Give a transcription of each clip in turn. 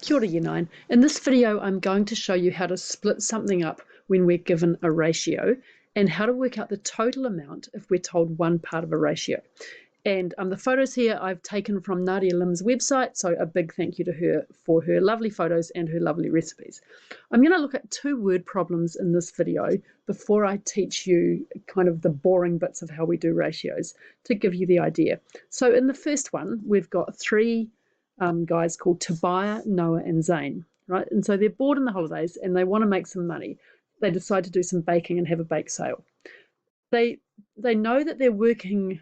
Kia ora Year 9. In this video, I'm going to show you how to split something up when we're given a ratio and how to work out the total amount if we're told one part of a ratio. And the photos here I've taken from Nadia Lim's website, so a big thank you to her for her lovely photos and her lovely recipes. I'm going to look at two word problems in this video before I teach you kind of the boring bits of how we do ratios to give you the idea. So in the first one, we've got three guys called Tobiah, Noah, and Zane, right? And so they're bored in the holidays and they want to make some money. They decide to do some baking and have a bake sale. They know that they're working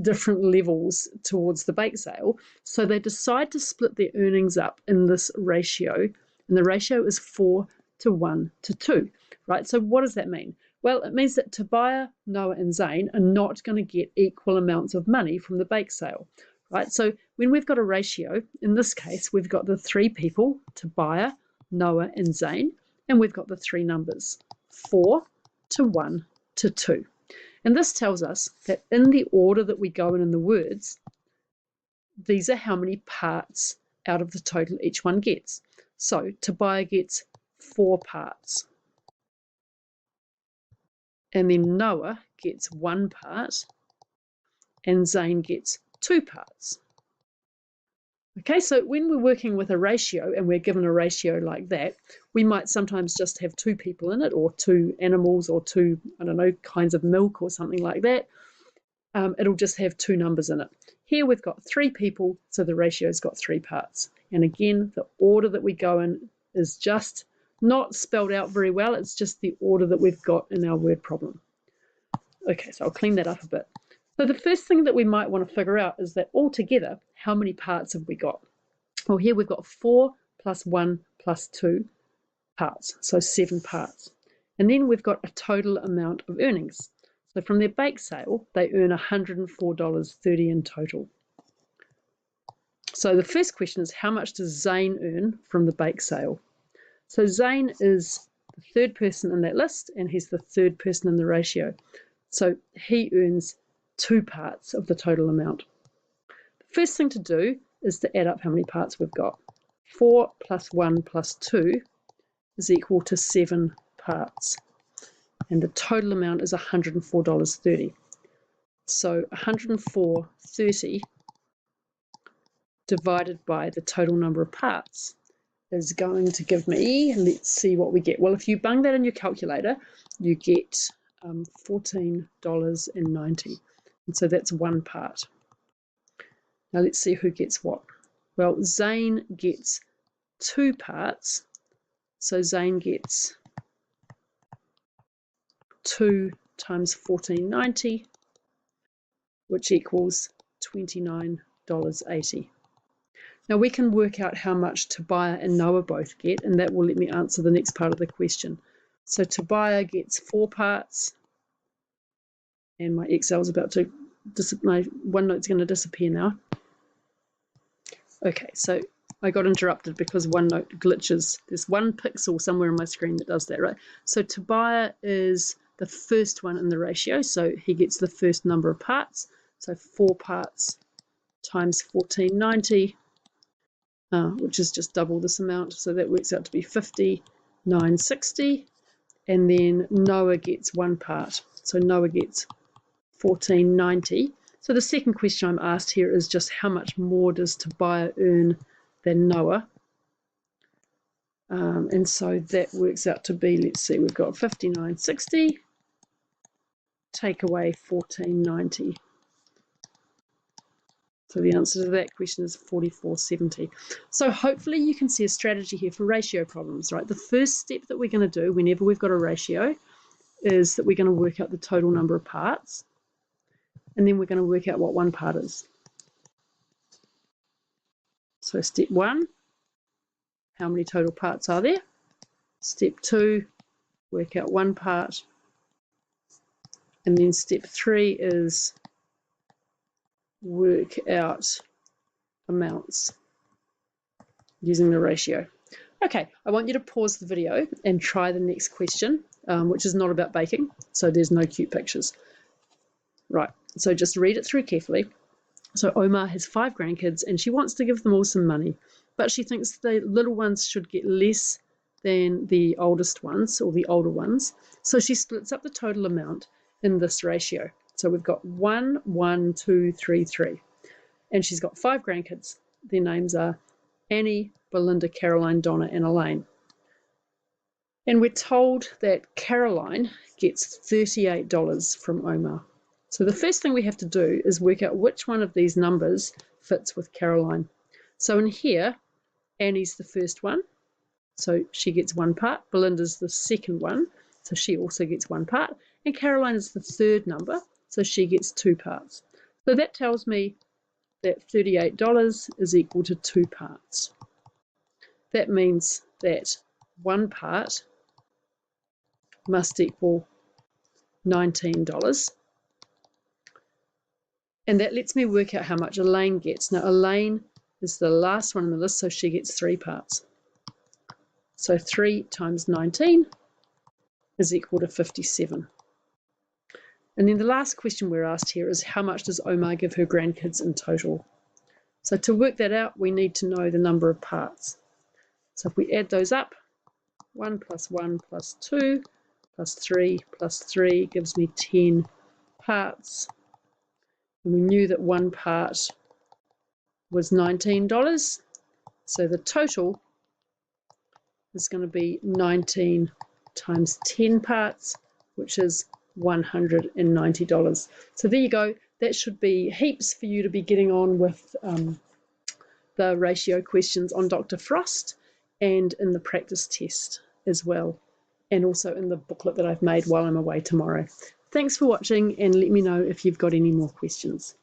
different levels towards the bake sale, so they decide to split their earnings up in this ratio, and the ratio is 4 to 1 to 2, right? So what does that mean? Well, it means that Tobiah, Noah, and Zane are not going to get equal amounts of money from the bake sale, right? So when we've got a ratio, in this case, we've got the three people, Tobiah, Noah, and Zane, and we've got the three numbers, 4 to 1 to 2. And this tells us that in the order that we go in the words, these are how many parts out of the total each one gets. So Tobiah gets 4 parts. And then Noah gets 1 part. And Zane gets 2 parts. Okay, so when we're working with a ratio and we're given a ratio like that, we might sometimes just have 2 people in it, or 2 animals, or 2, I don't know, kinds of milk or something like that. It'll just have 2 numbers in it. Here we've got 3 people, so the ratio's got 3 parts. And again, the order that we go in is just not spelled out very well. It's just the order that we've got in our word problem. Okay, so I'll clean that up a bit. So the first thing that we might want to figure out is that altogether, how many parts have we got? Well, here we've got 4 plus 1 plus 2 parts, so 7 parts. And then we've got a total amount of earnings. So from their bake sale, they earn $104.30 in total. So the first question is, how much does Zane earn from the bake sale? So Zane is the third person in that list, and he's the third person in the ratio. So he earns 2 parts of the total amount. The first thing to do is to add up how many parts we've got. 4 plus 1 plus 2 is equal to 7 parts. And the total amount is $104.30. So $104.30 divided by the total number of parts is going to give me, let's see what we get. Well, if you bung that in your calculator, you get $14.90. And so that's 1 part. Now let's see who gets what. Well, Zane gets 2 parts. So Zane gets 2 times $14.90, which equals $29.80. Now we can work out how much Tobiah and Noah both get, and that will let me answer the next part of the question. So Tobiah gets 4 parts, and my Excel's about to my OneNote's going to disappear now. Okay, so I got interrupted because OneNote glitches. There's 1 pixel somewhere on my screen that does that, right? So Tobiah is the first one in the ratio, so he gets the first number of parts. So 4 parts times $14.90, which is just double this amount, so that works out to be $59.60. And then Noah gets 1 part, so Noah gets $14.90. So the second question I'm asked here is just how much more does Tobiah earn than Noah? And so that works out to be, let's see, we've got $59.60, take away $14.90. So the answer to that question is $44.70. So hopefully you can see a strategy here for ratio problems, right? The first step that we're going to do whenever we've got a ratio is that we're going to work out the total number of parts, and then we're going to work out what 1 part is. So step 1, how many total parts are there? Step 2, work out 1 part. And then step 3 is work out amounts using the ratio. Okay, I want you to pause the video and try the next question, which is not about baking, so there's no cute pictures. Right, so just read it through carefully. So Omar has 5 grandkids and she wants to give them all some money. but she thinks the little ones should get less than the oldest ones or the older ones. So she splits up the total amount in this ratio. So we've got 1, 1, 2, 3, 3. And she's got 5 grandkids. Their names are Annie, Belinda, Caroline, Donna, and Elaine. And we're told that Caroline gets $38 from Omar. So the first thing we have to do is work out which one of these numbers fits with Caroline. So in here, Annie's the first one, so she gets 1 part. Belinda's the second one, so she also gets 1 part. And Caroline is the third number, so she gets 2 parts. So that tells me that $38 is equal to 2 parts. That means that 1 part must equal $19. And that lets me work out how much Elaine gets. Now, Elaine is the last one on the list, so she gets 3 parts. So 3 times 19 is equal to 57. And then the last question we're asked here is, how much does Omar give her grandkids in total? So to work that out, we need to know the number of parts. So if we add those up, 1 plus 1 plus 2 plus 3 plus 3 gives me 10 parts. And we knew that 1 part was $19. So the total is going to be 19 times 10 parts, which is $190. So there you go. That should be heaps for you to be getting on with the ratio questions on Dr. Frost and in the practice test as well, and also in the booklet that I've made while I'm away tomorrow. Thanks for watching, and let me know if you've got any more questions.